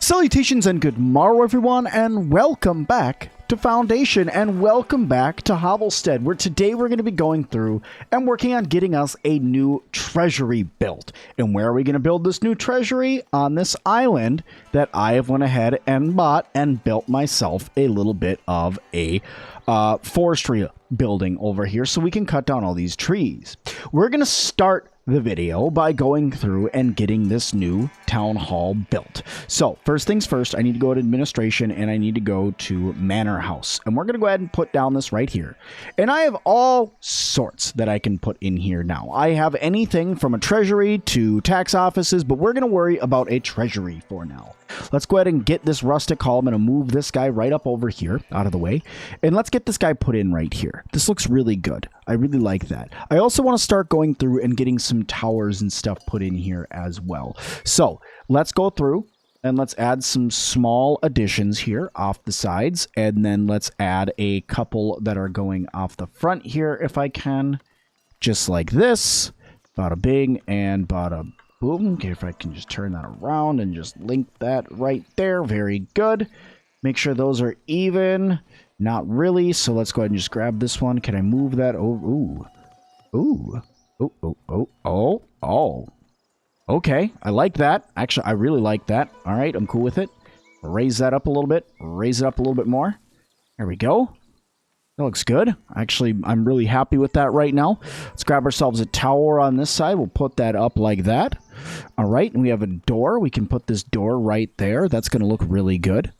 Salutations and good morrow everyone, and welcome back to Foundation, and welcome back to Hovelstead, where today we're going to be going through and working on getting us a new treasury built. And where are we going to build this new treasury? On this island that I have went ahead and bought and built myself a little bit of a forestry building over here so we can cut down all these trees. We're going to start the video by going through and getting this new town hall built. So first things first, I need to go to administration and I need to go to manor house, and we're going to go ahead and put down this right here. And I have all sorts that I can put in here now. I have anything from a treasury to tax offices, but we're going to worry about a treasury for now. Let's go ahead and get this rustic hall. I'm going to move this guy right up over here out of the way, and let's get this guy put in right here. This looks really good. I really like that. I also want to start going through and getting some towers and stuff put in here as well. So let's go through and let's add some small additions here off the sides, and then let's add a couple that are going off the front here if I can, just like this. Bada bing and bada boom. Okay, if I can just turn that around and just link that right there. Very good. Make sure those are even. Not really, so let's go ahead and just grab this one. Can I move that over? Ooh. Ooh. Oh, oh, oh, oh, oh. Okay, I like that. Actually, I really like that. All right, I'm cool with it. Raise that up a little bit. Raise it up a little bit more. There we go. That looks good. Actually, I'm really happy with that right now. Let's grab ourselves a tower on this side. We'll put that up like that. All right, and we have a door. We can put this door right there. That's going to look really good.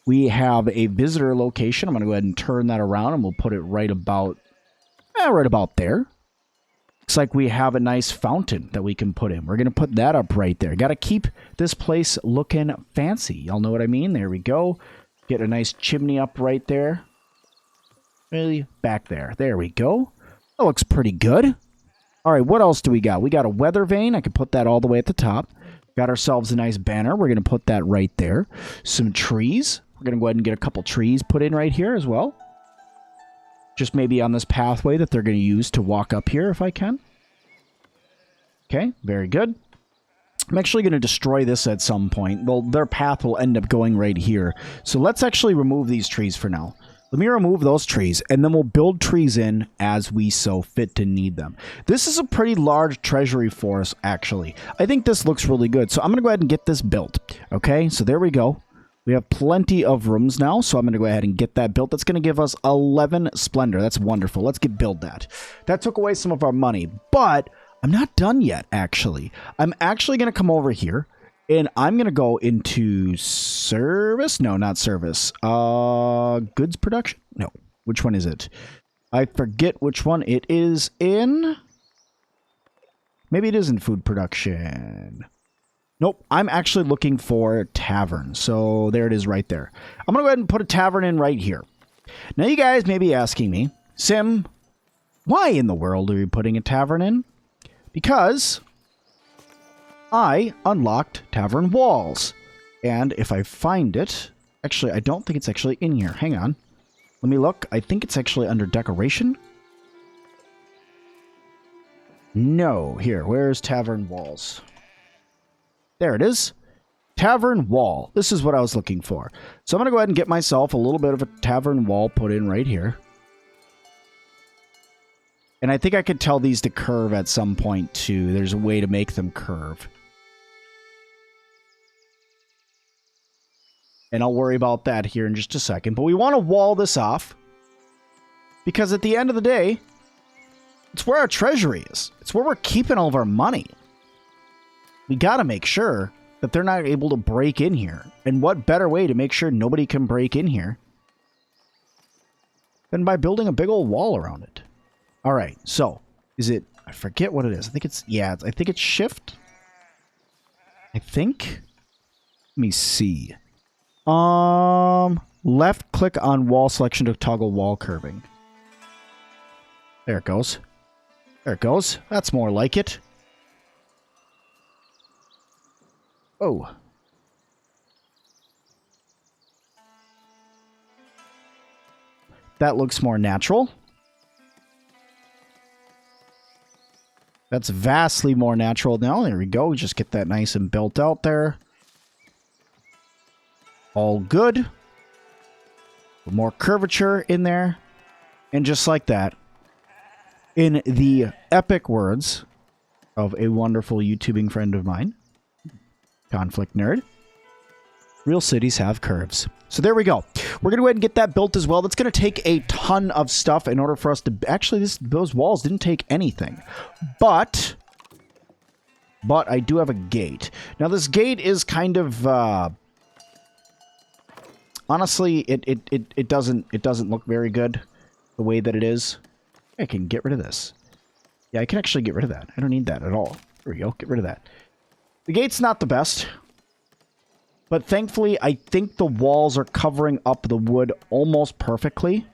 We have a visitor location. I'm going to go ahead and turn that around, and we'll put it right about there. Looks like we have a nice fountain that we can put in. We're going to put that up right there. Got to keep this place looking fancy. Y'all know what I mean? There we go. Get a nice chimney up right there. Really back there. There we go. That looks pretty good. All right, what else do we got? We got a weather vane. I can put that all the way at the top. Got ourselves a nice banner. We're going to put that right there. Some trees. We're going to go ahead and get a couple trees put in right here as well. Just maybe on this pathway that they're going to use to walk up here if I can. Okay, very good. I'm actually going to destroy this at some point. Well, their path will end up going right here. So let's actually remove these trees for now. Let me remove those trees, and then we'll build trees in as we so fit to need them. This is a pretty large treasury for us, actually. I think this looks really good. So I'm going to go ahead and get this built. Okay, so there we go. We have plenty of rooms now, so I'm going to go ahead and get that built. That's going to give us 11 splendor. That's wonderful. Let's build that. That took away some of our money, but I'm not done yet, actually. I'm actually going to come over here, and I'm going to go into service. No, not service. Goods production? No. Which one is it? I forget which one it is in. Maybe it is in food production. Nope, I'm actually looking for tavern. So there it is right there. I'm going to go ahead and put a tavern in right here. Now you guys may be asking me, Sim, why in the world are you putting a tavern in? Because I unlocked tavern walls. And if I find it, actually, I don't think it's actually in here. Hang on. Let me look. I think it's actually under decoration. No, here, where's tavern walls? There it is. Tavern wall. This is what I was looking for. So I'm going to go ahead and get myself a little bit of a tavern wall put in right here. And I think I could tell these to curve at some point too. There's a way to make them curve. And I'll worry about that here in just a second. But we want to wall this off, because at the end of the day, it's where our treasury is. It's where we're keeping all of our money. We got to make sure that they're not able to break in here. And what better way to make sure nobody can break in here than by building a big old wall around it. All right, so is it, I forget what it is. I think it's, yeah, I think it's shift. I think. Let me see. Left click on wall selection to toggle wall curving. There it goes. There it goes. That's more like it. Oh. That looks more natural. That's vastly more natural now. There we go. Just get that nice and built out there. All good. More curvature in there. And just like that, in the epic words of a wonderful YouTubing friend of mine, ConflictNerd, real cities have curves. So there we go. We're going to go ahead and get that built as well. That's going to take a ton of stuff in order for us to... Actually, those walls didn't take anything. But I do have a gate. Now, this gate is kind of... honestly, it doesn't look very good the way that it is. I can get rid of this. Yeah, I can actually get rid of that. I don't need that at all. There we go. Get rid of that. The gate's not the best. But thankfully, I think the walls are covering up the wood almost perfectly.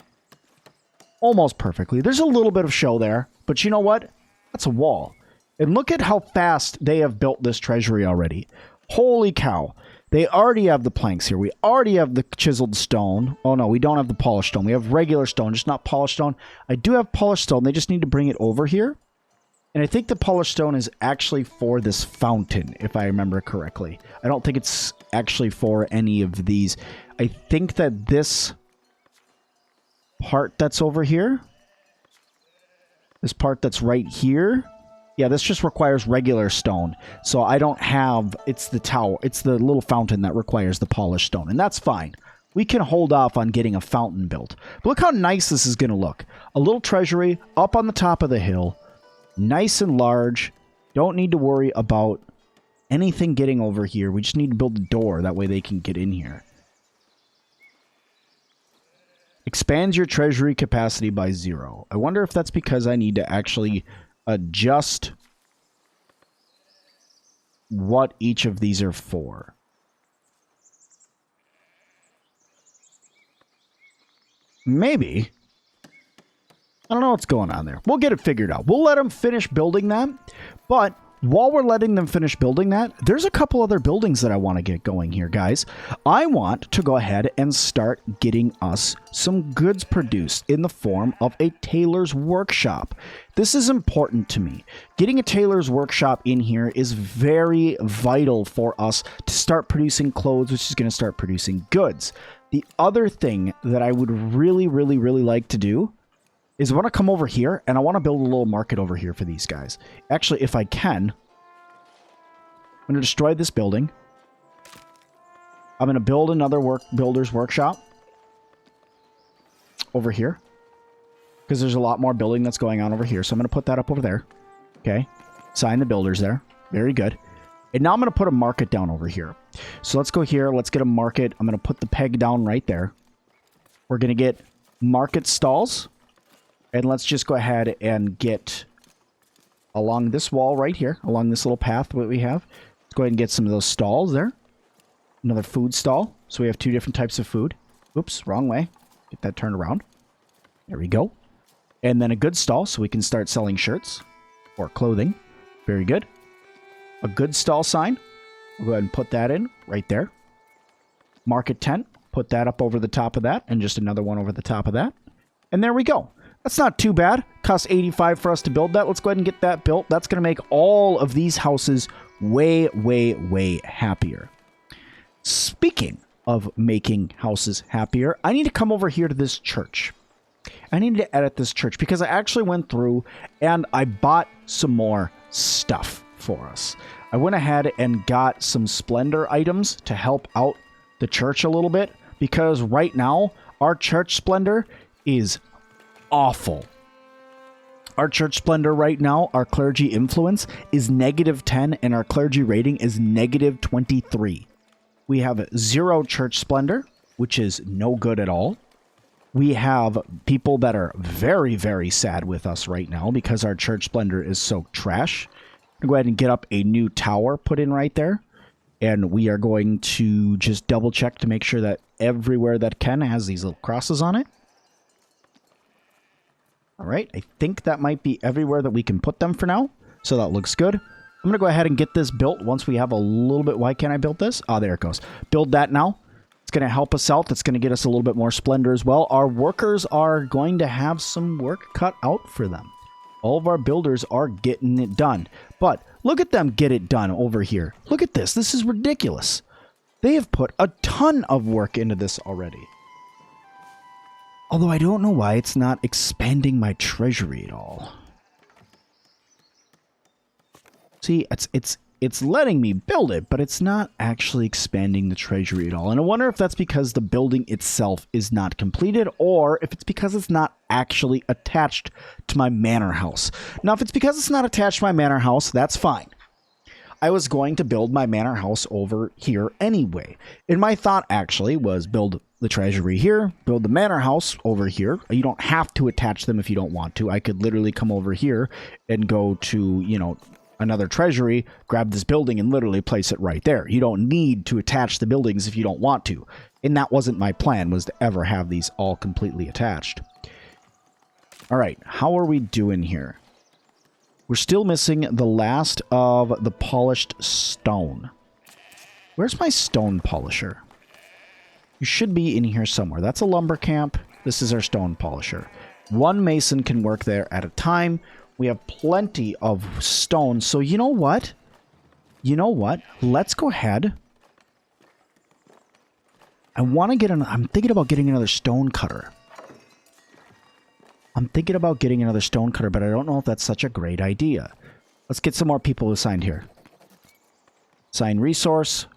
Almost perfectly. There's a little bit of show there. But you know what? That's a wall. And look at how fast they have built this treasury already. Holy cow. They already have the planks here. We already have the chiseled stone. Oh, no, we don't have the polished stone. We have regular stone, just not polished stone. I do have polished stone. They just need to bring it over here. And I think the polished stone is actually for this fountain, if I remember correctly. I don't think it's actually for any of these. I think that this part that's over here, this part that's right here, yeah, this just requires regular stone. So I don't have, it's the tower, it's the little fountain that requires the polished stone. And that's fine. We can hold off on getting a fountain built. But look how nice this is going to look. A little treasury up on the top of the hill. Nice and large. Don't need to worry about anything getting over here. We just need to build a door. That way they can get in here. Expands your treasury capacity by 0. I wonder if that's because I need to actually adjust what each of these are for. Maybe. I don't know what's going on there. We'll get it figured out. We'll let them finish building that. But while we're letting them finish building that, there's a couple other buildings that I want to get going here, guys. I want to go ahead and start getting us some goods produced in the form of a tailor's workshop. This is important to me. Getting a tailor's workshop in here is very vital for us to start producing clothes, which is going to start producing goods. The other thing that I would really like to do is I want to come over here, and I want to build a little market over here for these guys. Actually, if I can, I'm going to destroy this building. I'm going to build another builder's workshop over here, because there's a lot more building that's going on over here. So I'm going to put that up over there. Okay. Sign the builders there. Very good. And now I'm going to put a market down over here. So let's go here. Let's get a market. I'm going to put the peg down right there. We're going to get market stalls. And let's just go ahead and get along this wall right here, along this little path that we have. Let's go ahead and get some of those stalls there. Another food stall. So we have 2 different types of food. Oops, wrong way. Get that turned around. There we go. And then a goods stall so we can start selling shirts or clothing. Very good. A goods stall sign. We'll go ahead and put that in right there. Market tent. Put that up over the top of that. And just another one over the top of that. And there we go. That's not too bad. Costs 85 for us to build that. Let's go ahead and get that built. That's going to make all of these houses way happier. Speaking of making houses happier, I need to come over here to this church. I need to edit this church because I actually went through and I bought some more stuff for us. I went ahead and got some splendor items to help out the church a little bit because right now our church splendor is awful. Our church splendor right now, our clergy influence is -10 and our clergy rating is -23. We have 0 church splendor, which is no good at all. We have people that are very sad with us right now because our church splendor is so trash. I'm going to go ahead and get up a new tower put in right there. And we are going to just double check to make sure that everywhere that can has these little crosses on it. All right, I think that might be everywhere that we can put them for now. So that looks good. I'm going to go ahead and get this built once we have a little bit. Why can't I build this? Oh, there it goes. Build that now. It's going to help us out. It's going to get us a little bit more splendor as well. Our workers are going to have some work cut out for them. All of our builders are getting it done. But look at them get it done over here. Look at this. This is ridiculous. They have put a ton of work into this already. Although I don't know why it's not expanding my treasury at all. See, it's letting me build it, but it's not actually expanding the treasury at all. And I wonder if that's because the building itself is not completed, or if it's because it's not actually attached to my manor house. Now, if it's because it's not attached to my manor house, that's fine. I was going to build my manor house over here anyway. And my thought actually was build the treasury here, build the manor house over here. You don't have to attach them if you don't want to. I could literally come over here and go to, you know, another treasury, grab this building and literally place it right there. You don't need to attach the buildings if you don't want to. And that wasn't my plan, was to ever have these all completely attached. All right, how are we doing here? We're still missing the last of the polished stone. Where's my stone polisher? You should be in here somewhere. That's a lumber camp. This is our stone polisher. One mason can work there at a time. We have plenty of stone. So you know what? You know what? Let's go ahead. I want to get an... I'm thinking about getting another stone cutter. I'm thinking about getting another stone cutter, but I don't know if that's such a great idea. Let's get some more people assigned here. Assign resource.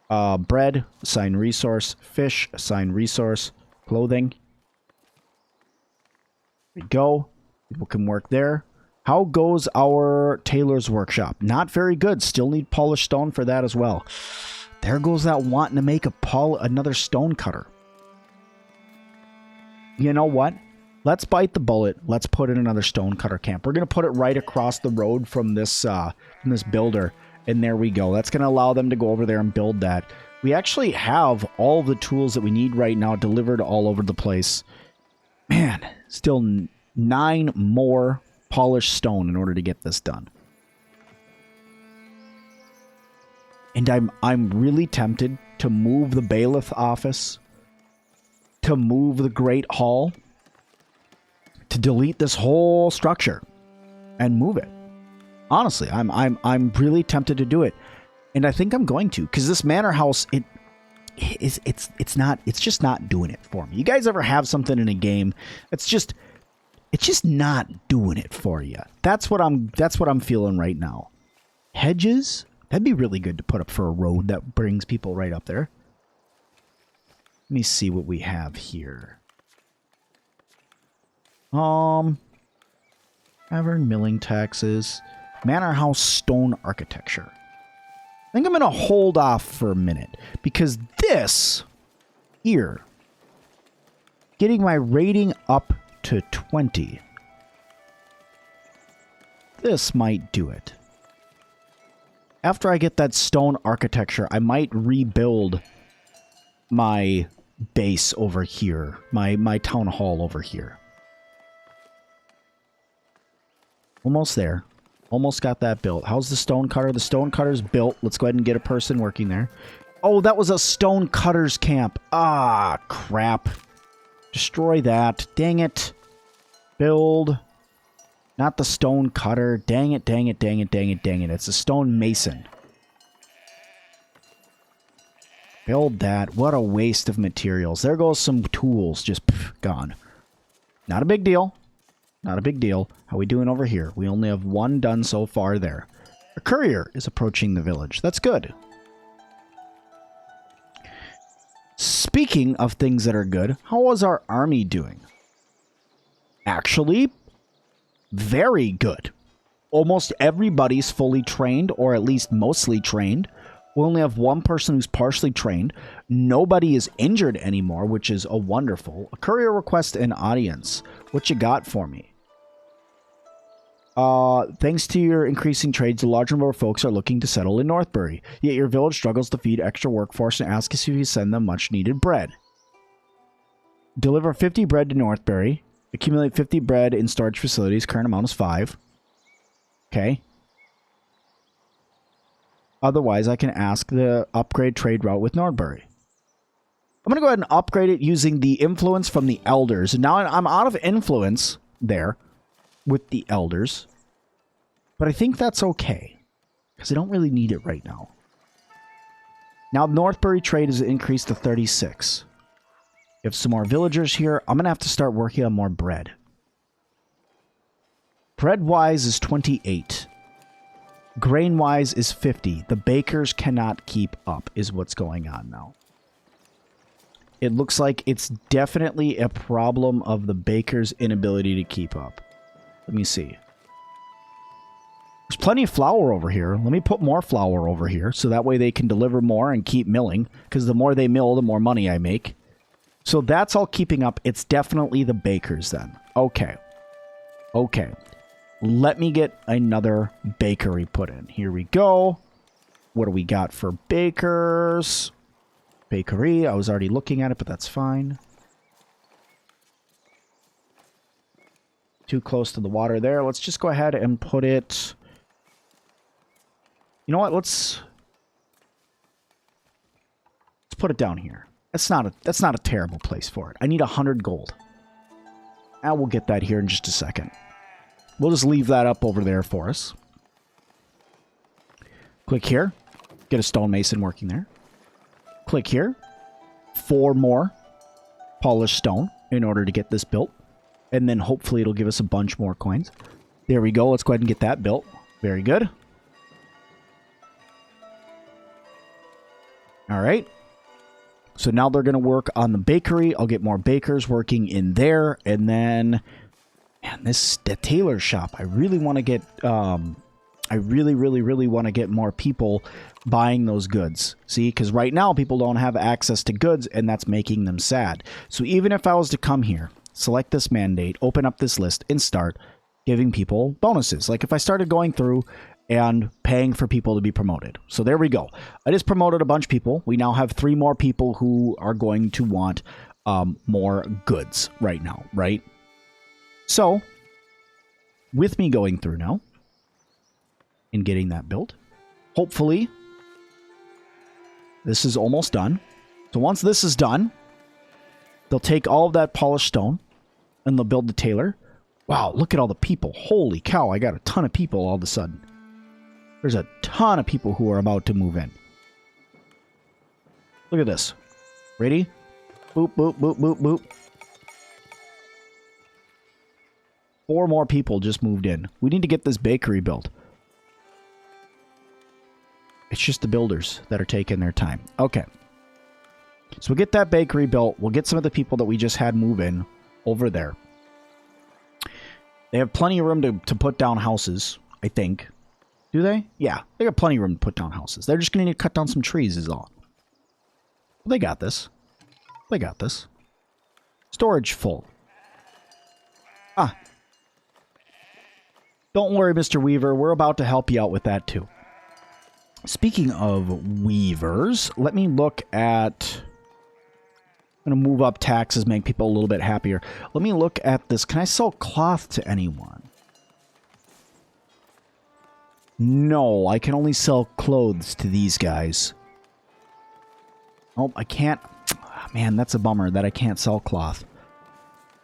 Bread. Assign resource. Fish. Assign resource. Clothing. There we go. People can work there. How goes our tailor's workshop? Not very good. Still need polished stone for that as well. There goes that wanting to make another stone cutter. You know what? Let's bite the bullet. Let's put in another stone cutter camp. We're going to put it right across the road from this builder. And there we go. That's going to allow them to go over there and build that. We actually have all the tools that we need right now delivered all over the place. Man, still 9 more polished stone in order to get this done. And I'm really tempted to move the bailiff office, to move the Great Hall, to delete this whole structure and move it. Honestly, I'm really tempted to do it, and I think I'm going to, because this manor house, it's just not doing it for me. You guys ever have something in a game it's just not doing it for you? That's what I'm feeling right now. Hedges, that'd be really good to put up for a road that brings people right up there. Let me see what we have here. Tavern milling taxes, manor house stone architecture. I think I'm going to hold off for a minute, because this here, getting my rating up to 20, this might do it. After I get that stone architecture, I might rebuild my base over here, my town hall over here. Almost there. Almost got that built. How's the stone cutter? The stone cutter's built. Let's go ahead and get a person working there. Oh, that was a stone cutter's camp. Ah, crap. Destroy that. Dang it. Build. Not the stone cutter. Dang it, dang it, dang it, dang it, dang it. It's a stone mason. Build that. What a waste of materials. There goes some tools. Just gone. Not a big deal. Not a big deal. How we doing over here? We only have one done so far there. A courier is approaching the village. That's good. Speaking of things that are good, how was our army doing? Actually, very good. Almost everybody's fully trained, or at least mostly trained. We only have one person who's partially trained. Nobody is injured anymore, which is a wonderful. A courier request an audience. What you got for me? Thanks to your increasing trades, a large number of folks are looking to settle in Northbury. Yet your village struggles to feed extra workforce and asks if you send them much needed bread. Deliver 50 bread to Northbury. Accumulate 50 bread in storage facilities. Current amount is 5. Okay. Otherwise, I can ask the upgrade trade route with Northbury. I'm going to go ahead and upgrade it using the influence from the elders. Now I'm out of influence there with the elders. But I think that's okay, because I don't really need it right now. Now Northbury trade is increased to 36. We have some more villagers here. I'm going to have to start working on more bread. Bread-wise is 28. Grain-wise is 50. The bakers cannot keep up, is what's going on now. It looks like it's definitely a problem of the bakers' inability to keep up. Let me see. There's plenty of flour over here. Let me put more flour over here, so that way they can deliver more and keep milling, because the more they mill, the more money I make. So that's all keeping up. It's definitely the bakers then. Okay. Okay. Let me get another bakery put in. Here we go. What do we got for bakers? Bakery. I was already looking at it, but that's fine. Too close to the water there. Let's just go ahead and put it... You know what? Let's put it down here. That's not a terrible place for it. I need 100 gold. And we'll get that here in just a second. We'll just leave that up over there for us. Click here. Get a stonemason working there. Click here. 4 more polished stone in order to get this built. And then hopefully it'll give us a bunch more coins. There we go. Let's go ahead and get that built. Very good. All right. So now they're going to work on the bakery. I'll get more bakers working in there. And then... Man, the tailor shop, I really want to get, I really want to get more people buying those goods. See, because right now people don't have access to goods, and that's making them sad. So even if I was to come here, select this mandate, open up this list, and start giving people bonuses. Like if I started going through and paying for people to be promoted. So there we go. I just promoted a bunch of people. We now have 3 more people who are going to want more goods right now, right? So, with me going through now and getting that built, hopefully this is almost done. So once this is done, they'll take all of that polished stone and they'll build the tailor. Wow, look at all the people. Holy cow, I got a ton of people all of a sudden. There's a ton of people who are about to move in. Look at this. Ready? Boop, boop, boop, boop, boop. 4 more people just moved in. We need to get this bakery built. It's just the builders that are taking their time. Okay. So we'll get that bakery built. We'll get some of the people that we just had move in over there. They have plenty of room to put down houses, I think. Do they? Yeah, they got plenty of room to put down houses. They're just going to need to cut down some trees is all. Well, they got this. They got this. Storage full. Ah. Don't worry, Mr. Weaver. We're about to help you out with that, too. Speaking of weavers, let me look at... I'm going to move up taxes, make people a little bit happier. Let me look at this. Can I sell cloth to anyone? No, I can only sell clothes to these guys. Oh, I can't... Man, that's a bummer that I can't sell cloth.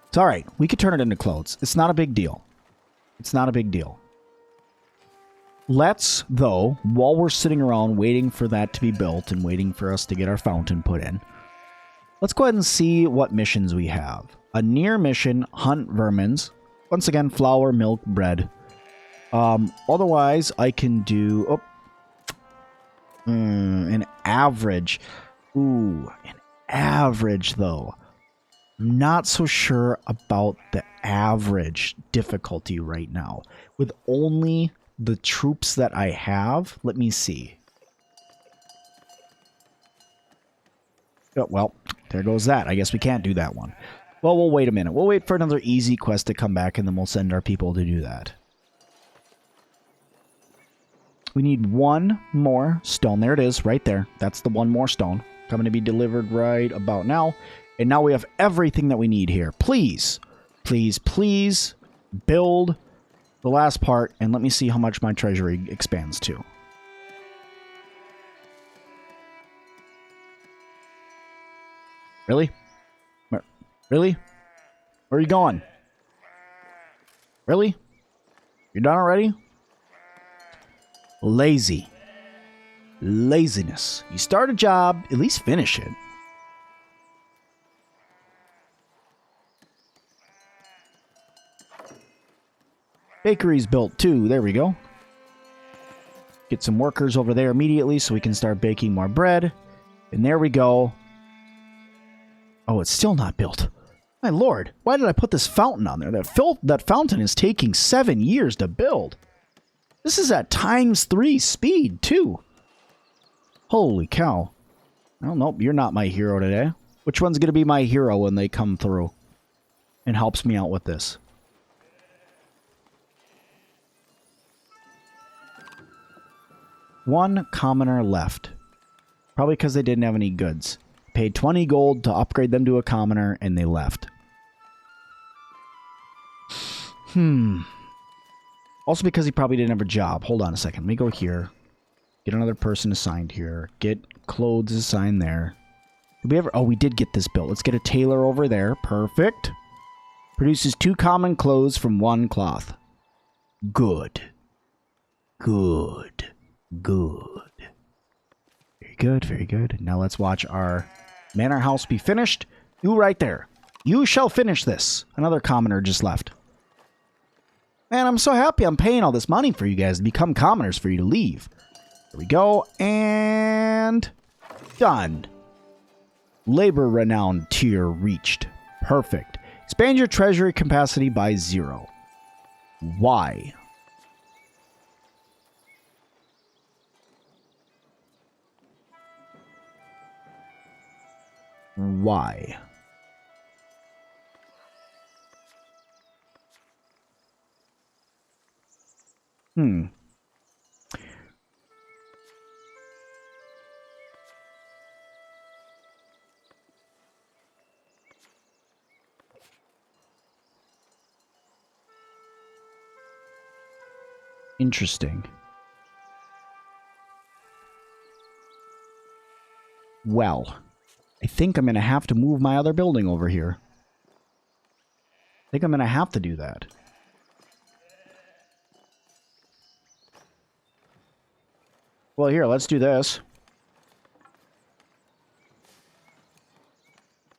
It's alright. We could turn it into clothes. It's not a big deal. It's not a big deal. Let's, though, while we're sitting around waiting for that to be built and waiting for us to get our fountain put in, let's go ahead and see what missions we have. A near mission, hunt vermins. Once again, flour, milk, bread. Otherwise, I can do... Oh, an average. Ooh, an average, though. I'm not so sure about the average difficulty right now. With only the troops that I have, let me see. Oh, well, there goes that. I guess we can't do that one. Well, we'll wait a minute. We'll wait for another easy quest to come back, and then we'll send our people to do that. We need 1 more stone. There it is, right there. That's the 1 more stone. Coming to be delivered right about now. And now we have everything that we need here. Please, please, please build the last part, and let me see how much my treasury expands to. Really? Really? Where are you going? Really? You're done already? Lazy. Laziness. You start a job, at least finish it. Bakery's built too. There we go. Get some workers over there immediately so we can start baking more bread. And there we go. Oh, it's still not built. My lord, why did I put this fountain on there? That fountain is taking 7 years to build. This is at ×3 speed, too. Holy cow. Well, nope, you're not my hero today. Which one's going to be my hero when they come through and helps me out with this? One commoner left. Probably because they didn't have any goods. Paid 20 gold to upgrade them to a commoner, and they left. Also because he probably didn't have a job. Hold on a second. Let me go here. Get another person assigned here. Get clothes assigned there. Did we ever... Oh, we did get this built. Let's get a tailor over there. Perfect. Produces 2 common clothes from 1 cloth. Good. Good. Good. Very good, very good. Now let's watch our manor house be finished. You right there. You shall finish this. Another commoner just left. Man, I'm so happy I'm paying all this money for you guys to become commoners for you to leave. There we go. And done. Labor renown tier reached. Perfect. Expand your treasury capacity by 0. Why? Why? Interesting. Well, I think I'm going to have to move my other building over here. I think I'm going to have to do that. Well, here, let's do this.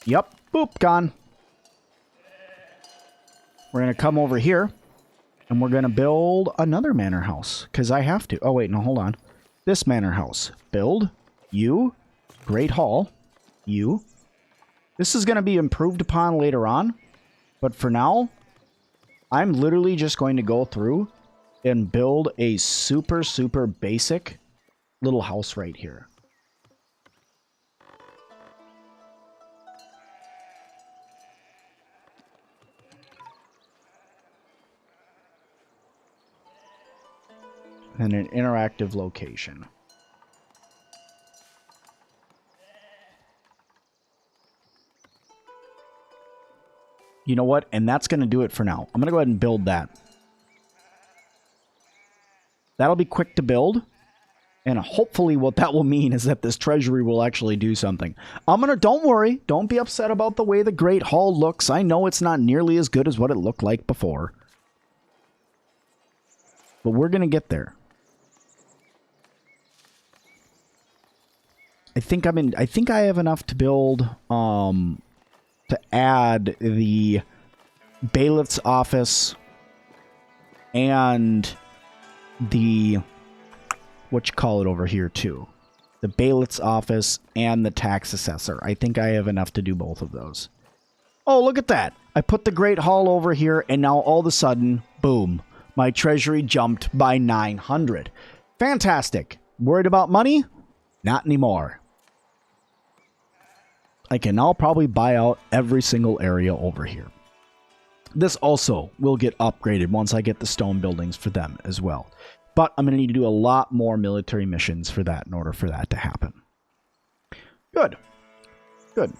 Yep. Boop, gone. We're going to come over here. And we're going to build another manor house. Because I have to. Oh, wait, no, hold on. This manor house. Build. You. Great hall. You. This is going to be improved upon later on. But for now, I'm literally just going to go through and build a super, super basic little house right here. And an interactive location. You know what? And that's going to do it for now. I'm going to go ahead and build that. That'll be quick to build. And hopefully what that will mean is that this treasury will actually do something. Don't worry. Don't be upset about the way the Great Hall looks. I know it's not nearly as good as what it looked like before. But we're going to get there. I think I have enough to build, to add the bailiff's office and the, what you call it over here too. The bailiff's office and the tax assessor. I think I have enough to do both of those. Oh, look at that. I put the Great Hall over here and now all of a sudden, boom, my treasury jumped by 900. Fantastic. Worried about money? Not anymore. I can now probably buy out every single area over here. This also will get upgraded once I get the stone buildings for them as well. But I'm going to need to do a lot more military missions for that in order for that to happen. Good. Good.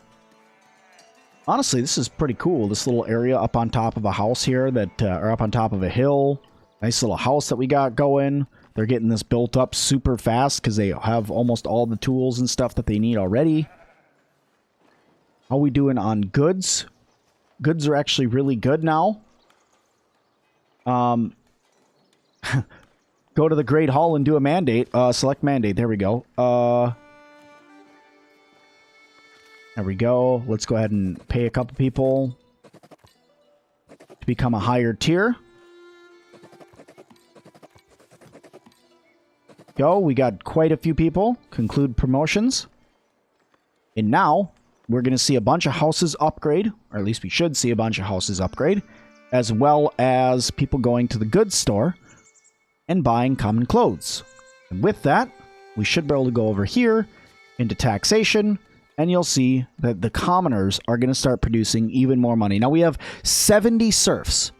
Honestly, this is pretty cool. This little area up on top of a house here that, or up on top of a hill. Nice little house that we got going. They're getting this built up super fast because they have almost all the tools and stuff that they need already. How are we doing on goods? Goods are actually really good now. go to the Great Hall and do a mandate. Select mandate. There we go. There we go. Let's go ahead and pay a couple people to become a higher tier. Go. We got quite a few people. Conclude promotions. And now we're going to see a bunch of houses upgrade, or at least we should see a bunch of houses upgrade, as well as people going to the goods store and buying common clothes. And with that, we should be able to go over here into taxation, and you'll see that the commoners are going to start producing even more money. Now we have 70 serfs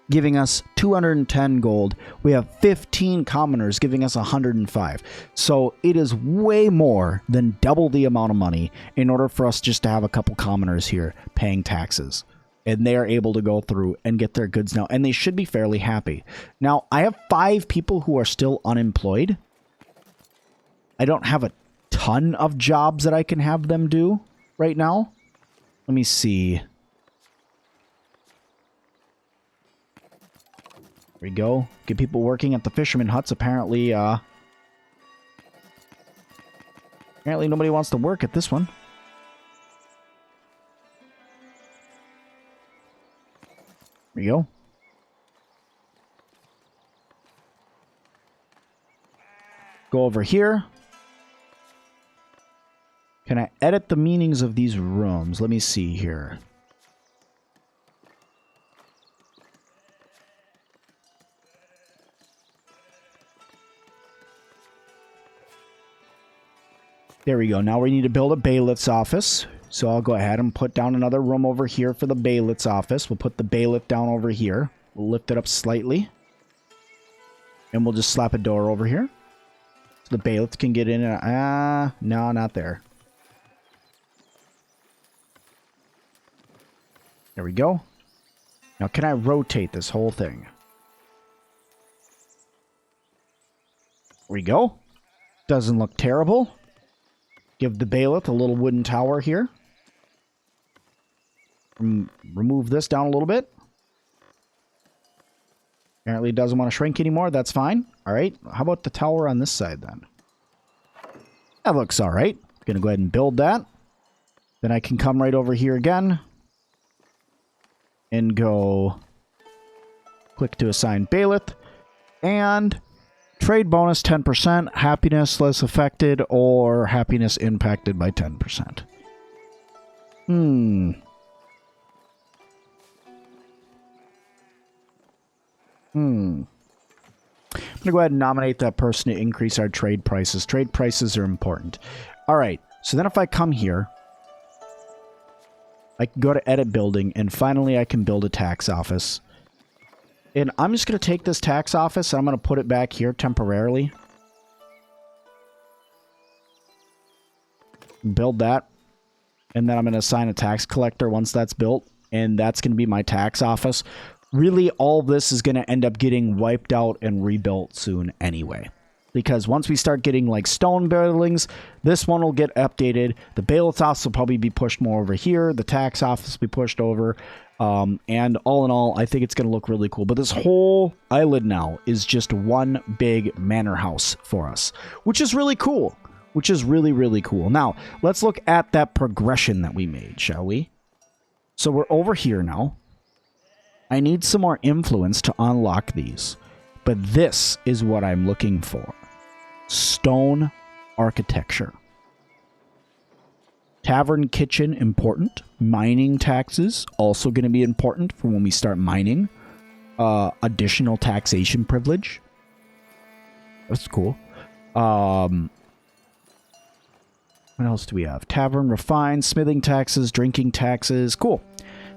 giving us 210 gold. We have 15 commoners giving us 105. So it is way more than double the amount of money in order for us just to have a couple commoners here paying taxes. And they are able to go through and get their goods now. And they should be fairly happy. Now, I have 5 people who are still unemployed. I don't have a ton of jobs that I can have them do right now. Let me see. There we go. Get people working at the fisherman huts. Apparently nobody wants to work at this one. There we go. Go over here. Can I edit the meanings of these rooms? Let me see here. There we go. Now we need to build a bailiff's office. So I'll go ahead and put down another room over here for the bailiff's office. We'll put the bailiff down over here. We'll lift it up slightly. And we'll just slap a door over here. So the bailiff can get in and... no, not there. There we go. Now, can I rotate this whole thing? There we go. Doesn't look terrible. Give the bailiff a little wooden tower here. Remove this down a little bit. Apparently it doesn't want to shrink anymore. That's fine. All right. How about the tower on this side then? That looks all right. Going to go ahead and build that. Then I can come right over here again. And go click to assign bailiff. And trade bonus 10%. Happiness less affected or happiness impacted by 10%. I'm going to go ahead and nominate that person to increase our trade prices. Trade prices are important. All right. So then if I come here, I can go to edit building, and finally I can build a tax office. And I'm just going to take this tax office, and I'm going to put it back here temporarily. Build that. And then I'm going to assign a tax collector once that's built. And that's going to be my tax office. Really, all this is going to end up getting wiped out and rebuilt soon anyway. Because once we start getting like stone buildings, this one will get updated. The bailiff's office will probably be pushed more over here. The tax office will be pushed over. And all in all, I think it's going to look really cool. But this whole island now is just one big manor house for us, which is really cool. Which is really, really cool. Now, let's look at that progression that we made, shall we? So we're over here now. I need some more influence to unlock these. But this is what I'm looking for. Stone architecture. Tavern kitchen, important. Mining taxes, also going to be important for when we start mining. Additional taxation privilege. That's cool. What else do we have? Tavern, refined, smithing taxes, drinking taxes. Cool.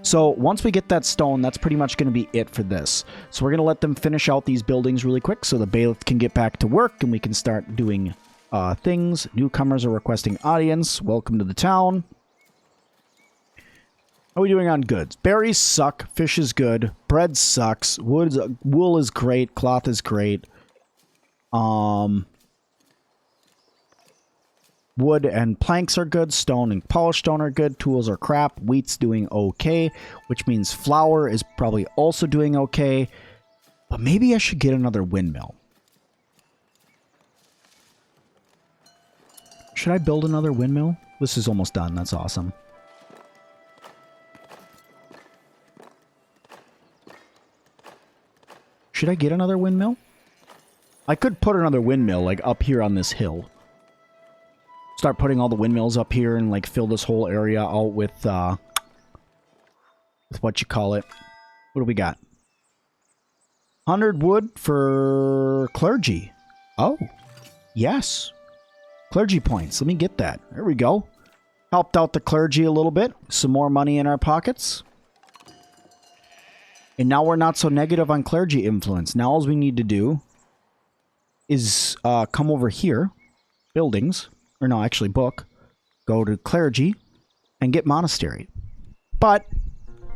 So once we get that stone, that's pretty much going to be it for this. So we're going to let them finish out these buildings really quick so the bailiff can get back to work and we can start doing things. Newcomers are requesting audience. Welcome to the town. How are we doing on goods? Berries suck. Fish is good. Bread sucks. Wool is great. Cloth is great. Wood and planks are good. Stone and polished stone are good. Tools are crap. Wheat's doing okay, which means flour is probably also doing okay. But maybe I should get another windmill. Should I build another windmill? This is almost done. That's awesome. Should I get another windmill? I could put another windmill, like, up here on this hill. Start putting all the windmills up here and, like, fill this whole area out with what you call it. What do we got? 100 wood for clergy. Oh, yes. Clergy points. Let me get that. There we go. Helped out the clergy a little bit. Some more money in our pockets. And now we're not so negative on clergy influence. Now all we need to do is come over here. Buildings. Or no, actually book. Go to clergy and get monastery. But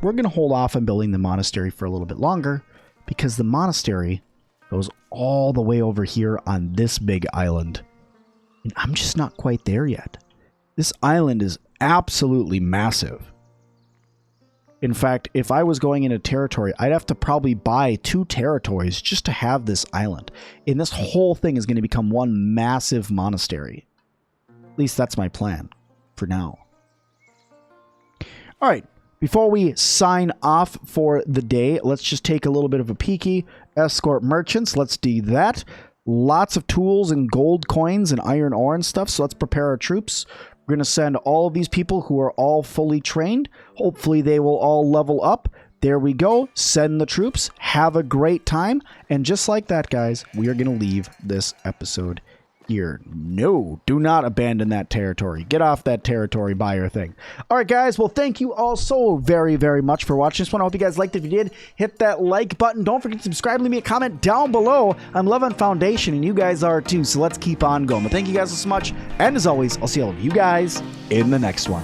we're going to hold off on building the monastery for a little bit longer because the monastery goes all the way over here on this big island. And I'm just not quite there yet. This island is absolutely massive. In fact, if I was going into territory, I'd have to probably buy 2 territories just to have this island. And this whole thing is going to become one massive monastery. At least that's my plan for now. All right. Before we sign off for the day, let's just take a little bit of a peeky. Escort merchants. Let's do that. Lots of tools and gold coins and iron ore and stuff. So let's prepare our troops. We're going to send all of these people who are all fully trained. Hopefully they will all level up. There we go. Send the troops. Have a great time. And just like that, guys, we are going to leave this episode here. No, do not abandon that territory. Get off that territory, buy your thing. All right, guys. Well, thank you all so very, very much for watching this one. I hope you guys liked it. If you did, hit that like button. Don't forget to subscribe. Leave me a comment down below. I'm loving Foundation, and you guys are too. So let's keep on going. But thank you guys so much. And as always, I'll see all of you guys in the next one.